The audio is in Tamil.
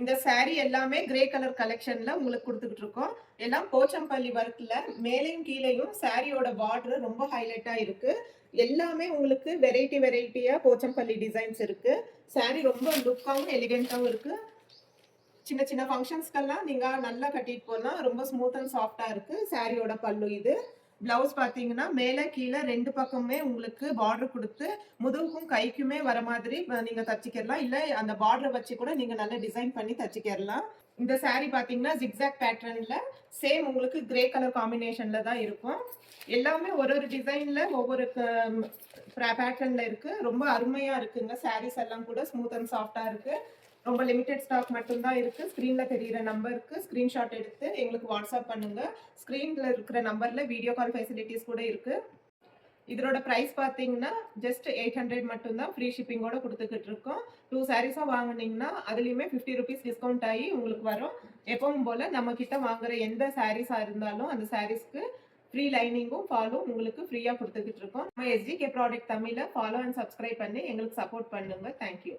இந்த saree எல்லாமே கிரே கலர் கலெக்ஷன்ல உங்களுக்கு குடுத்துக்கிட்டு இருக்கோம். எல்லாம் போச்சம்பள்ளி ஒர்க்ல மேலேயும் கீழேயும் சாரியோட பார்டர் ரொம்ப ஹைலைட்டா இருக்கு. எல்லாமே உங்களுக்கு வெரைட்டியா போச்சம்பள்ளி டிசைன்ஸ் இருக்கு. saree ரொம்ப லுக்காவும் எலிகன்ட்டாவும் இருக்கு. சின்ன சின்ன ஃபங்க்ஷன்ஸ்க்கெல்லாம் நீங்க நல்லா கட்டிட்டு போலாம். ரொம்ப ஸ்மூத் அண்ட் சாஃப்ட்டா இருக்கு. சாரியோட பல்லு இது. பிளவுஸ் பாத்தீங்கன்னா மேல கீழ 2 பக்கமுமே உங்களுக்கு பார்டர் குடுத்து முதுகுக்கும் கைக்குமே வர மாதிரி நீங்க தச்சுக்கலாம். இல்ல அந்த பார்டர் வச்சு கூட நீங்க நல்ல டிசைன் பண்ணி தச்சுக்கலாம். இந்த saree பாத்தீங்கன்னா ஜிக்ஸாக் பேட்டர்ன்ல சேம் உங்களுக்கு கிரே கலர் காம்பினேஷன்ல தான் இருக்கும். எல்லாமே ஒரு டிசைன்ல ஒவ்வொரு பேட்டர்ன்ல இருக்கு. ரொம்ப அருமையா இருக்குங்க. sarees எல்லாம் கூட ஸ்மூத் அண்ட் சாஃப்ட்டா இருக்கு. ரொம்ப லிமிடெட் ஸ்டாக் மட்டும் தான் இருக்கு. ஸ்கிரீன்ல தெரியுற நம்பருக்கு ஸ்கிரீன்ஷாட் எடுத்து எங்களுக்கு வாட்ஸ்அப் பண்ணுங்க. ஸ்கிரீன்ல இருக்கிற நம்பர்ல வீடியோ கால் ஃபெசிலிட்டிஸ் கூட இருக்கு. இதோட பிரைஸ் பாத்தீங்கன்னா ஜஸ்ட் 800 மட்டும் தான் ஃப்ரீ ஷிப்பிங்கோட கொடுத்துக்கிட்டு இருக்கோம். 2 சாரீஸா வாங்குனீங்கன்னா அதுலயுமே 50 ரூபீஸ் டிஸ்கவுண்ட் ஆகி உங்களுக்கு வரும். எப்பவும் போல நம்ம கிட்ட வாங்குற எந்த சாரீஸா இருந்தாலும் அந்த சாரீஸ்க்கு ஃப்ரீ லைனிங்கும் ஃபாலோ உங்களுக்கு ஃப்ரீயா கொடுத்துக்கிட்டு இருக்கோம். நம்ம SGK ப்ராடக்ட் தமிழ ஃபாலோ அண்ட் சப்ஸ்கிரைப் பண்ணி எங்களுக்கு சப்போர்ட் பண்ணுங்க. தேங்க்யூ.